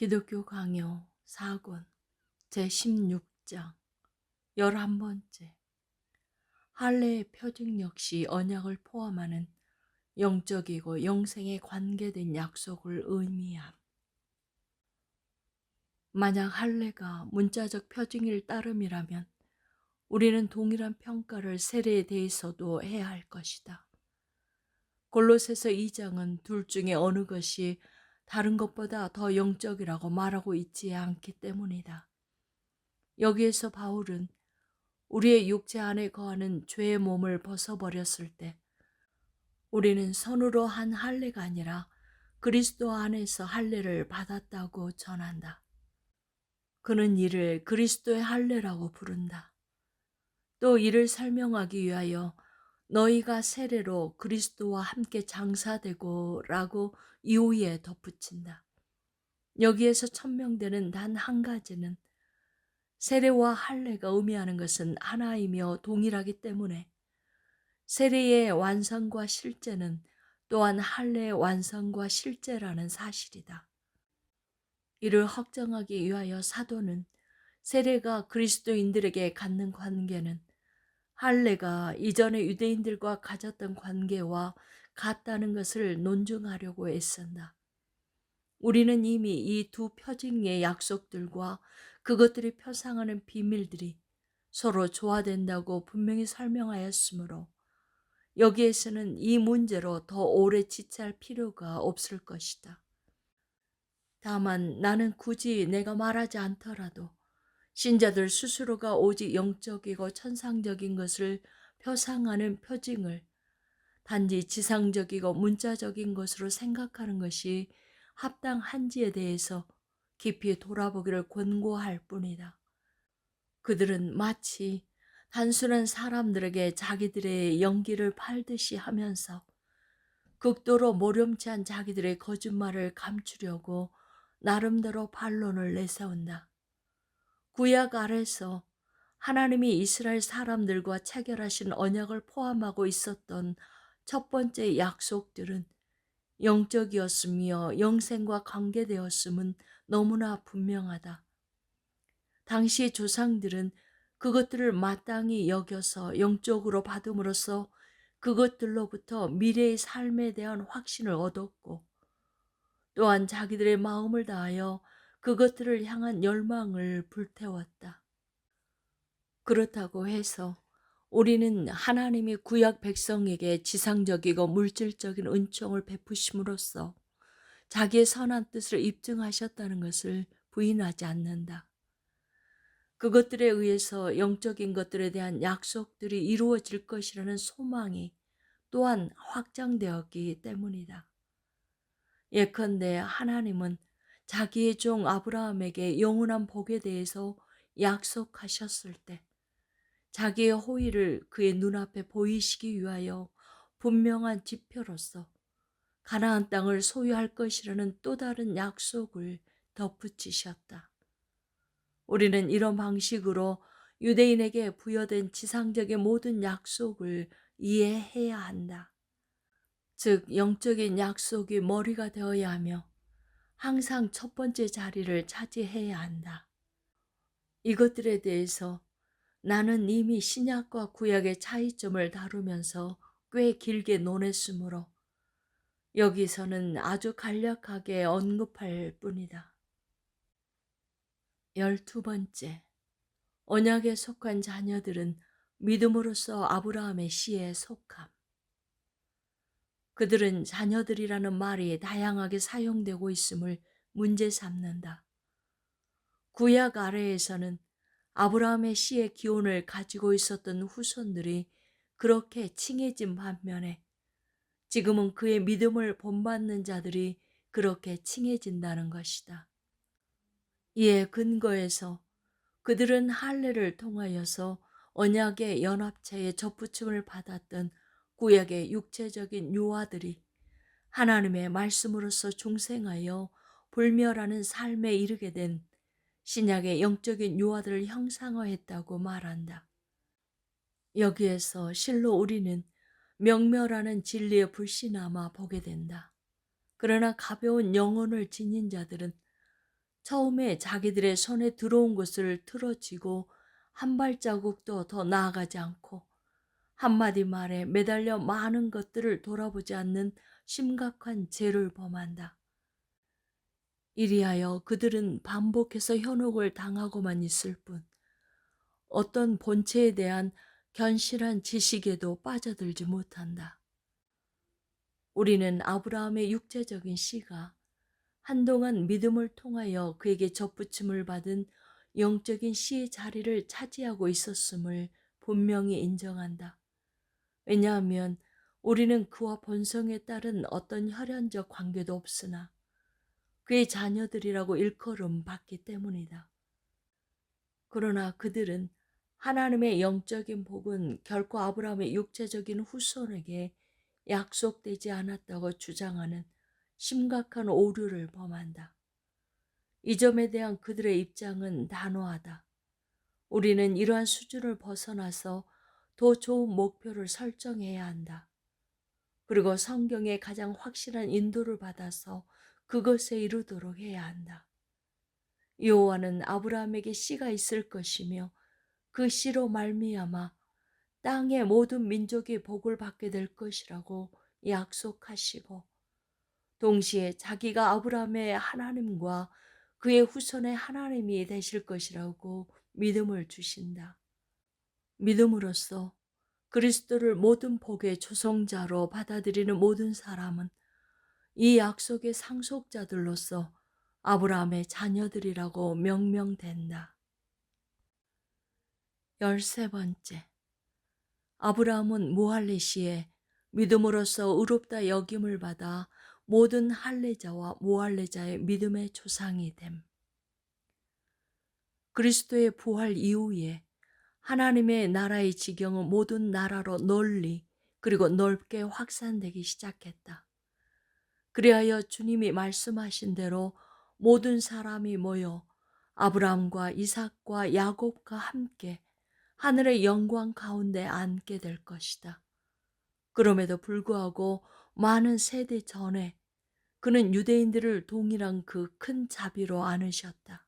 기독교 강요 4권 제16장 11번째. 할례의 표징 역시 언약을 포함하는 영적이고 영생에 관계된 약속을 의미함. 만약 할례가 문자적 표징일 따름이라면 우리는 동일한 평가를 세례에 대해서도 해야 할 것이다. 골로새서 2장은 둘 중에 어느 것이 다른 것보다 더 영적이라고 말하고 있지 않기 때문이다. 여기에서 바울은 우리의 육체 안에 거하는 죄의 몸을 벗어버렸을 때 우리는 선으로 한 할례가 아니라 그리스도 안에서 할례를 받았다고 전한다. 그는 이를 그리스도의 할례라고 부른다. 또 이를 설명하기 위하여 너희가 세례로 그리스도와 함께 장사되고 라고 이후에 덧붙인다. 여기에서 천명되는 단 한 가지는 세례와 할례가 의미하는 것은 하나이며 동일하기 때문에 세례의 완성과 실제는 또한 할례의 완성과 실제라는 사실이다. 이를 확정하기 위하여 사도는 세례가 그리스도인들에게 갖는 관계는 할례가 이전의 유대인들과 가졌던 관계와 같다는 것을 논증하려고 애쓴다. 우리는 이미 이 두 표징의 약속들과 그것들이 표상하는 비밀들이 서로 조화된다고 분명히 설명하였으므로 여기에서는 이 문제로 더 오래 지체할 필요가 없을 것이다. 다만 나는 굳이 내가 말하지 않더라도 신자들 스스로가 오직 영적이고 천상적인 것을 표상하는 표징을 단지 지상적이고 문자적인 것으로 생각하는 것이 합당한지에 대해서 깊이 돌아보기를 권고할 뿐이다. 그들은 마치 단순한 사람들에게 자기들의 연기를 팔듯이 하면서 극도로 모렴치한 자기들의 거짓말을 감추려고 나름대로 반론을 내세운다. 구약 아래서 하나님이 이스라엘 사람들과 체결하신 언약을 포함하고 있었던 첫 번째 약속들은 영적이었으며 영생과 관계되었음은 너무나 분명하다. 당시 조상들은 그것들을 마땅히 여겨서 영적으로 받음으로써 그것들로부터 미래의 삶에 대한 확신을 얻었고 또한 자기들의 마음을 다하여 그것들을 향한 열망을 불태웠다. 그렇다고 해서 우리는 하나님이 구약 백성에게 지상적이고 물질적인 은총을 베푸심으로써 자기의 선한 뜻을 입증하셨다는 것을 부인하지 않는다. 그것들에 의해서 영적인 것들에 대한 약속들이 이루어질 것이라는 소망이 또한 확장되었기 때문이다. 예컨대 하나님은 자기의 종 아브라함에게 영원한 복에 대해서 약속하셨을 때 자기의 호의를 그의 눈앞에 보이시기 위하여 분명한 지표로서 가나안 땅을 소유할 것이라는 또 다른 약속을 덧붙이셨다. 우리는 이런 방식으로 유대인에게 부여된 지상적인 모든 약속을 이해해야 한다. 즉 영적인 약속이 머리가 되어야 하며 항상 첫 번째 자리를 차지해야 한다. 이것들에 대해서 나는 이미 신약과 구약의 차이점을 다루면서 꽤 길게 논했으므로 여기서는 아주 간략하게 언급할 뿐이다. 12번째. 언약에 속한 자녀들은 믿음으로써 아브라함의 씨에 속함. 그들은 자녀들이라는 말이 다양하게 사용되고 있음을 문제 삼는다. 구약 아래에서는 아브라함의 씨의 기원을 가지고 있었던 후손들이 그렇게 칭해진 반면에 지금은 그의 믿음을 본받는 자들이 그렇게 칭해진다는 것이다. 이에 근거해서 그들은 할례를 통하여서 언약의 연합체에 접붙임을 받았던 구약의 육체적인 유아들이 하나님의 말씀으로서 중생하여 불멸하는 삶에 이르게 된 신약의 영적인 유아들을 형상화했다고 말한다. 여기에서 실로 우리는 명멸하는 진리의 불씨남아 보게 된다. 그러나 가벼운 영혼을 지닌 자들은 처음에 자기들의 손에 들어온 것을 틀어쥐고 한 발자국도 더 나아가지 않고 한마디 말에 매달려 많은 것들을 돌아보지 않는 심각한 죄를 범한다. 이리하여 그들은 반복해서 현혹을 당하고만 있을 뿐 어떤 본체에 대한 견실한 지식에도 빠져들지 못한다. 우리는 아브라함의 육체적인 씨가 한동안 믿음을 통하여 그에게 접붙임을 받은 영적인 씨의 자리를 차지하고 있었음을 분명히 인정한다. 왜냐하면 우리는 그와 본성에 따른 어떤 혈연적 관계도 없으나 그의 자녀들이라고 일컬음 받기 때문이다. 그러나 그들은 하나님의 영적인 복은 결코 아브라함의 육체적인 후손에게 약속되지 않았다고 주장하는 심각한 오류를 범한다. 이 점에 대한 그들의 입장은 단호하다. 우리는 이러한 수준을 벗어나서 더 좋은 목표를 설정해야 한다. 그리고 성경의 가장 확실한 인도를 받아서 그것에 이르도록 해야 한다. 여호와는 아브라함에게 씨가 있을 것이며 그 씨로 말미암아 땅의 모든 민족이 복을 받게 될 것이라고 약속하시고 동시에 자기가 아브라함의 하나님과 그의 후손의 하나님이 되실 것이라고 믿음을 주신다. 믿음으로써 그리스도를 모든 복의 조성자로 받아들이는 모든 사람은 이 약속의 상속자들로서 아브라함의 자녀들이라고 명명된다. 13번째, 아브라함은 무할레시에 믿음으로써 의롭다 여김을 받아 모든 할례자와 무할례자의 믿음의 조상이 됨. 그리스도의 부활 이후에 하나님의 나라의 지경은 모든 나라로 널리 그리고 넓게 확산되기 시작했다. 그리하여 주님이 말씀하신 대로 모든 사람이 모여 아브라함과 이삭과 야곱과 함께 하늘의 영광 가운데 앉게 될 것이다. 그럼에도 불구하고 많은 세대 전에 그는 유대인들을 동일한 그 큰 자비로 안으셨다.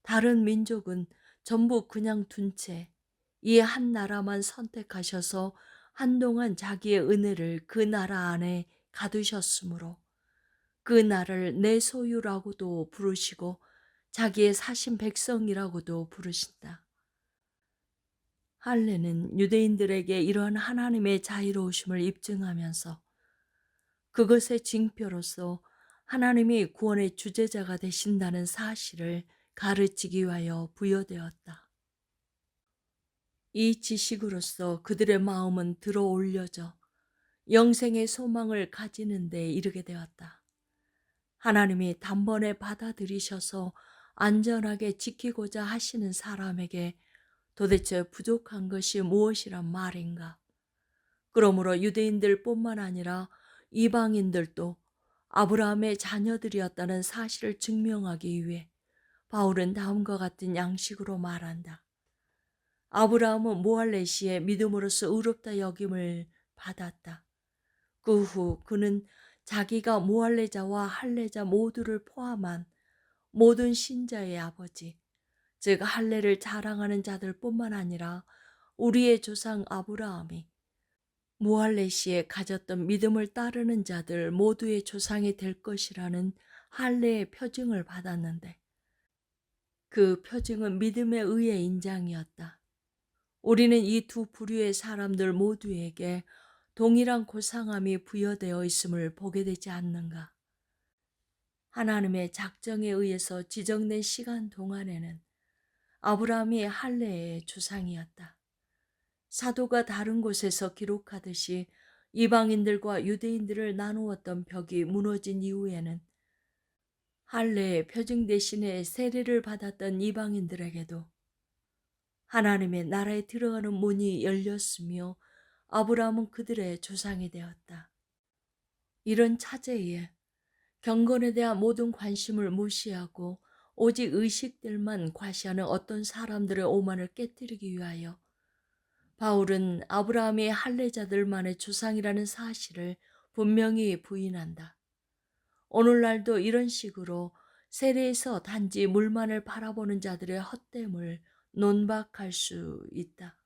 다른 민족은 전부 그냥 둔 채 이 한 나라만 선택하셔서 한동안 자기의 은혜를 그 나라 안에 가두셨으므로 그 나라를 내 소유라고도 부르시고 자기의 사신 백성이라고도 부르신다. 할례는 유대인들에게 이러한 하나님의 자유로우심을 입증하면서 그것의 징표로서 하나님이 구원의 주제자가 되신다는 사실을 가르치기 위하여 부여되었다. 이 지식으로서 그들의 마음은 들어 올려져 영생의 소망을 가지는 데 이르게 되었다. 하나님이 단번에 받아들이셔서 안전하게 지키고자 하시는 사람에게 도대체 부족한 것이 무엇이란 말인가? 그러므로 유대인들뿐만 아니라 이방인들도 아브라함의 자녀들이었다는 사실을 증명하기 위해 바울은 다음과 같은 양식으로 말한다. 아브라함은 무할레시에 믿음으로써 의롭다 여김을 받았다. 그 후 그는 자기가 무할레자와 할레자 모두를 포함한 모든 신자의 아버지, 즉 할례를 자랑하는 자들뿐만 아니라 우리의 조상 아브라함이 무할레시에 가졌던 믿음을 따르는 자들 모두의 조상이 될 것이라는 할례의 표징을 받았는데 그 표징은 믿음에 의해 인장이었다. 우리는 이 두 부류의 사람들 모두에게 동일한 고상함이 부여되어 있음을 보게 되지 않는가? 하나님의 작정에 의해서 지정된 시간 동안에는 아브라함이 할례의 조상이었다. 사도가 다른 곳에서 기록하듯이 이방인들과 유대인들을 나누었던 벽이 무너진 이후에는 할례의 표징 대신에 세례를 받았던 이방인들에게도 하나님의 나라에 들어가는 문이 열렸으며 아브라함은 그들의 조상이 되었다. 이런 차제에 경건에 대한 모든 관심을 무시하고 오직 의식들만 과시하는 어떤 사람들의 오만을 깨뜨리기 위하여 바울은 아브라함이 할례자들만의 조상이라는 사실을 분명히 부인한다. 오늘날도 이런 식으로 세례에서 단지 물만을 바라보는 자들의 헛됨을 논박할 수 있다.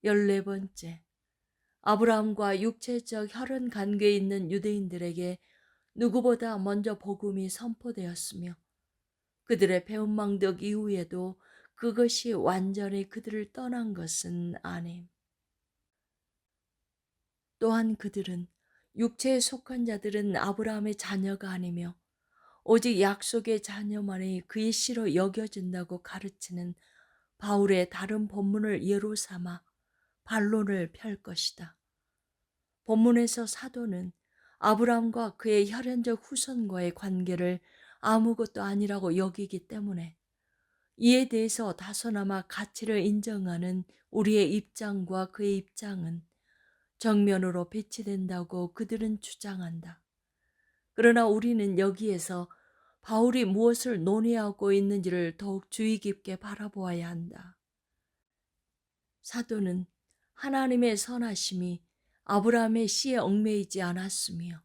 14번째, 아브라함과 육체적 혈연 관계에 있는 유대인들에게 누구보다 먼저 복음이 선포되었으며 그들의 배은망덕 이후에도 그것이 완전히 그들을 떠난 것은 아님. 또한 그들은 육체에 속한 자들은 아브라함의 자녀가 아니며 오직 약속의 자녀만이 그의 씨로 여겨진다고 가르치는 바울의 다른 본문을 예로 삼아 반론을 펼 것이다. 본문에서 사도는 아브라함과 그의 혈연적 후손과의 관계를 아무것도 아니라고 여기기 때문에 이에 대해서 다소나마 가치를 인정하는 우리의 입장과 그의 입장은 정면으로 배치된다고 그들은 주장한다. 그러나 우리는 여기에서 바울이 무엇을 논의하고 있는지를 더욱 주의 깊게 바라보아야 한다. 사도는 하나님의 선하심이 아브라함의 씨에 얽매이지 않았으며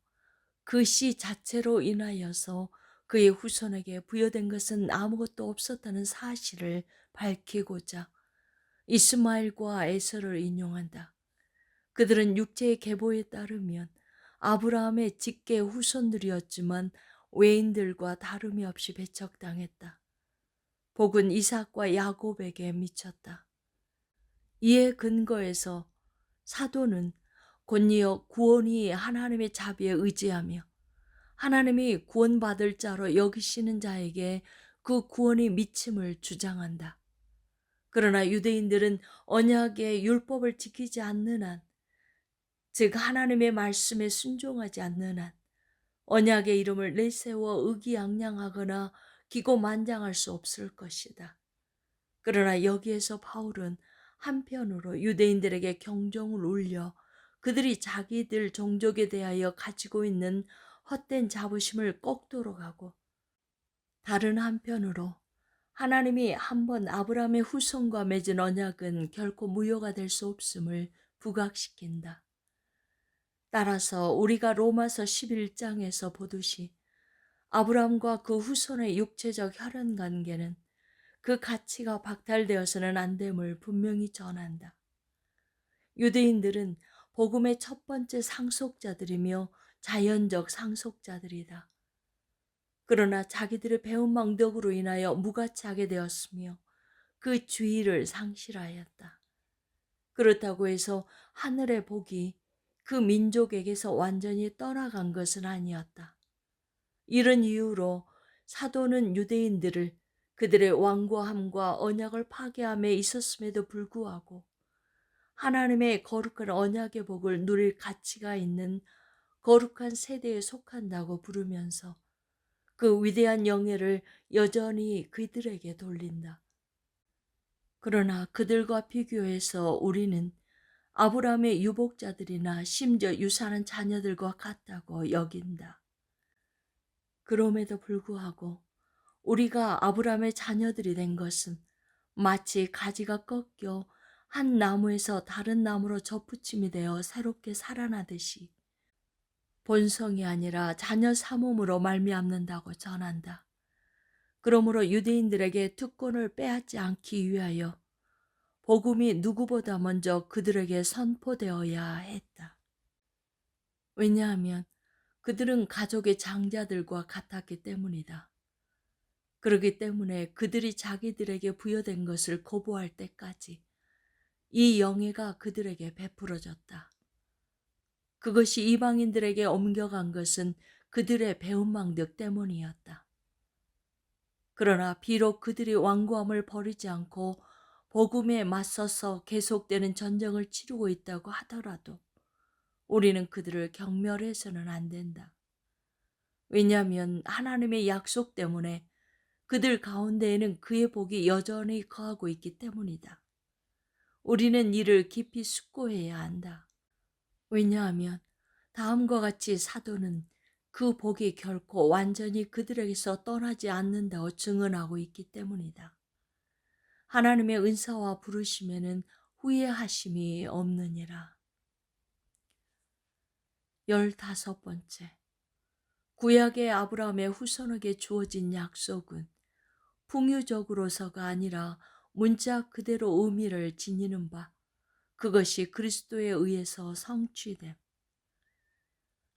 그 씨 자체로 인하여서 그의 후손에게 부여된 것은 아무것도 없었다는 사실을 밝히고자 이스마엘과 에서를 인용한다. 그들은 육체의 계보에 따르면 아브라함의 직계 후손들이었지만 외인들과 다름이 없이 배척당했다. 복은 이삭과 야곱에게 미쳤다. 이에 근거해서 사도는 곧이어 구원이 하나님의 자비에 의지하며 하나님이 구원받을 자로 여기시는 자에게 그 구원이 미침을 주장한다. 그러나 유대인들은 언약의 율법을 지키지 않는 한, 즉 하나님의 말씀에 순종하지 않는 한 언약의 이름을 내세워 의기양양하거나 기고만장할 수 없을 것이다. 그러나 여기에서 바울은 한편으로 유대인들에게 경종을 울려 그들이 자기들 종족에 대하여 가지고 있는 헛된 자부심을 꺾도록 하고, 다른 한편으로 하나님이 한번 아브라함의 후손과 맺은 언약은 결코 무효가 될 수 없음을 부각시킨다. 따라서 우리가 로마서 11장에서 보듯이 아브라함과 그 후손의 육체적 혈연 관계는 그 가치가 박탈되어서는 안 됨을 분명히 전한다. 유대인들은 복음의 첫 번째 상속자들이며 자연적 상속자들이다. 그러나 자기들의 배은망덕으로 인하여 무가치하게 되었으며 그 주의를 상실하였다. 그렇다고 해서 하늘의 복이 그 민족에게서 완전히 떠나간 것은 아니었다. 이런 이유로 사도는 유대인들을 그들의 완고함과 언약을 파괴함에 있었음에도 불구하고 하나님의 거룩한 언약의 복을 누릴 가치가 있는 거룩한 세대에 속한다고 부르면서 그 위대한 영예를 여전히 그들에게 돌린다. 그러나 그들과 비교해서 우리는 아브라함의 유복자들이나 심지어 유사한 자녀들과 같다고 여긴다. 그럼에도 불구하고 우리가 아브라함의 자녀들이 된 것은 마치 가지가 꺾여 한 나무에서 다른 나무로 접붙임이 되어 새롭게 살아나듯이 본성이 아니라 자녀 삼음으로 말미암는다고 전한다. 그러므로 유대인들에게 특권을 빼앗지 않기 위하여 복음이 누구보다 먼저 그들에게 선포되어야 했다. 왜냐하면 그들은 가족의 장자들과 같았기 때문이다. 그렇기 때문에 그들이 자기들에게 부여된 것을 거부할 때까지 이 영예가 그들에게 베풀어졌다. 그것이 이방인들에게 옮겨간 것은 그들의 배은망덕 때문이었다. 그러나 비록 그들이 완고함을 버리지 않고 복음에 맞서서 계속되는 전쟁을 치르고 있다고 하더라도 우리는 그들을 경멸해서는 안 된다. 왜냐하면 하나님의 약속 때문에 그들 가운데에는 그의 복이 여전히 거하고 있기 때문이다. 우리는 이를 깊이 숙고해야 한다. 왜냐하면 다음과 같이 사도는 그 복이 결코 완전히 그들에게서 떠나지 않는다고 증언하고 있기 때문이다. 하나님의 은사와 부르심에는 후회하심이 없느니라. 15번째, 구약의 아브라함의 후손에게 주어진 약속은 풍유적으로서가 아니라 문자 그대로 의미를 지니는 바, 그것이 그리스도에 의해서 성취됨.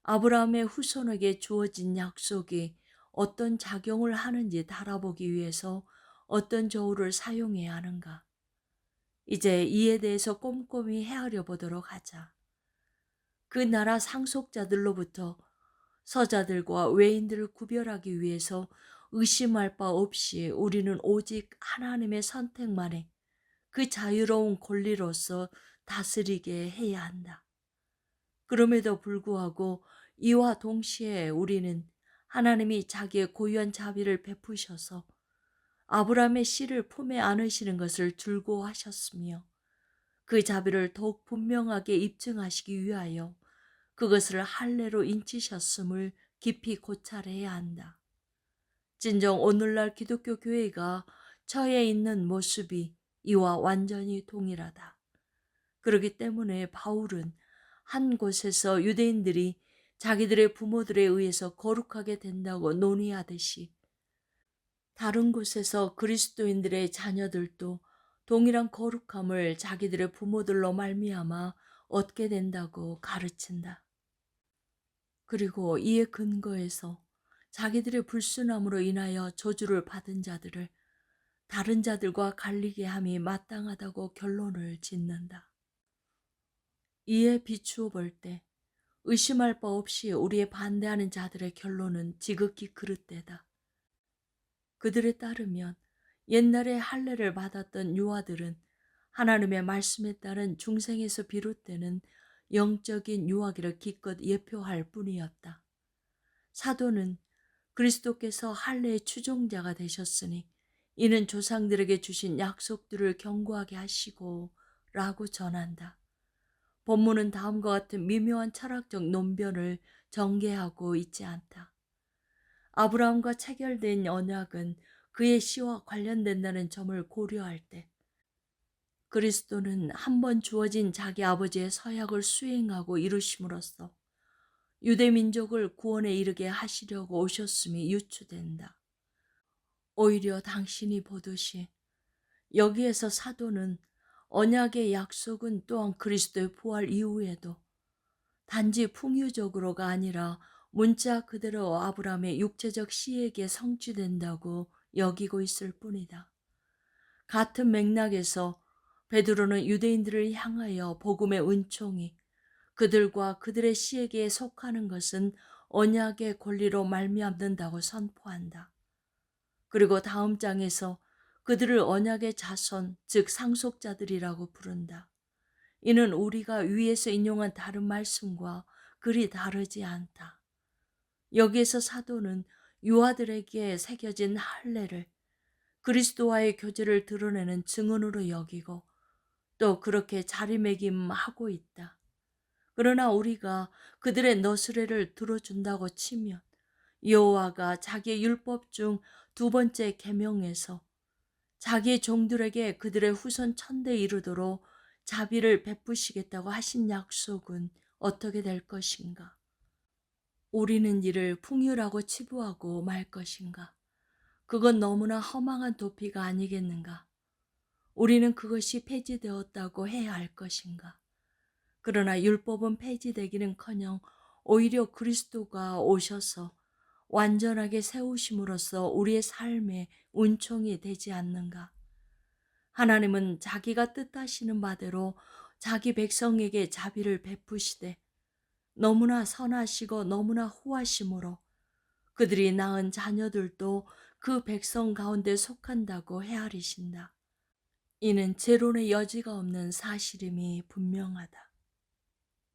아브라함의 후손에게 주어진 약속이 어떤 작용을 하는지 달아보기 위해서 어떤 저울을 사용해야 하는가. 이제 이에 대해서 꼼꼼히 헤아려 보도록 하자. 그 나라 상속자들로부터 서자들과 외인들을 구별하기 위해서 의심할 바 없이 우리는 오직 하나님의 선택만에 그 자유로운 권리로서 다스리게 해야 한다. 그럼에도 불구하고 이와 동시에 우리는 하나님이 자기의 고유한 자비를 베푸셔서 아브라함의 씨를 품에 안으시는 것을 즐거워하셨으며 그 자비를 더욱 분명하게 입증하시기 위하여 그것을 할례로 인치셨음을 깊이 고찰해야 한다. 진정 오늘날 기독교 교회가 처해 있는 모습이 이와 완전히 동일하다. 그렇기 때문에 바울은 한 곳에서 유대인들이 자기들의 부모들에 의해서 거룩하게 된다고 논의하듯이 다른 곳에서 그리스도인들의 자녀들도 동일한 거룩함을 자기들의 부모들로 말미암아 얻게 된다고 가르친다. 그리고 이에 근거해서 자기들의 불순함으로 인하여 저주를 받은 자들을 다른 자들과 갈리게 함이 마땅하다고 결론을 짓는다. 이에 비추어 볼 때 의심할 바 없이 우리의 반대하는 자들의 결론은 지극히 그릇되다. 그들에 따르면 옛날에 할례를 받았던 유아들은 하나님의 말씀에 따른 중생에서 비롯되는 영적인 유아기를 기껏 예표할 뿐이었다. 사도는 그리스도께서 할례의 추종자가 되셨으니 이는 조상들에게 주신 약속들을 경고하게 하시고 라고 전한다. 본문은 다음과 같은 미묘한 철학적 논변을 전개하고 있지 않다. 아브라함과 체결된 언약은 그의 씨와 관련된다는 점을 고려할 때 그리스도는 한 번 주어진 자기 아버지의 서약을 수행하고 이루심으로써 유대 민족을 구원에 이르게 하시려고 오셨음이 유추된다. 오히려 당신이 보듯이 여기에서 사도는 언약의 약속은 또한 그리스도의 부활 이후에도 단지 풍유적으로가 아니라 문자 그대로 아브라함의 육체적 씨에게 성취된다고 여기고 있을 뿐이다. 같은 맥락에서 베드로는 유대인들을 향하여 복음의 은총이 그들과 그들의 씨에게 속하는 것은 언약의 권리로 말미암는다고 선포한다. 그리고 다음 장에서 그들을 언약의 자손, 즉 상속자들이라고 부른다. 이는 우리가 위에서 인용한 다른 말씀과 그리 다르지 않다. 여기에서 사도는 유아들에게 새겨진 할례를 그리스도와의 교제를 드러내는 증언으로 여기고 또 그렇게 자리매김하고 있다. 그러나 우리가 그들의 너스레를 들어준다고 치면 여호와가 자기의 율법 중 두 번째 계명에서 자기의 종들에게 그들의 후손 천대에 이르도록 자비를 베푸시겠다고 하신 약속은 어떻게 될 것인가? 우리는 이를 풍요라고 치부하고 말 것인가? 그건 너무나 허망한 도피가 아니겠는가? 우리는 그것이 폐지되었다고 해야 할 것인가? 그러나 율법은 폐지되기는커녕 오히려 그리스도가 오셔서 완전하게 세우심으로써 우리의 삶에 은총이 되지 않는가? 하나님은 자기가 뜻하시는 바대로 자기 백성에게 자비를 베푸시되 너무나 선하시고 너무나 후하심으로 그들이 낳은 자녀들도 그 백성 가운데 속한다고 헤아리신다. 이는 재론의 여지가 없는 사실임이 분명하다.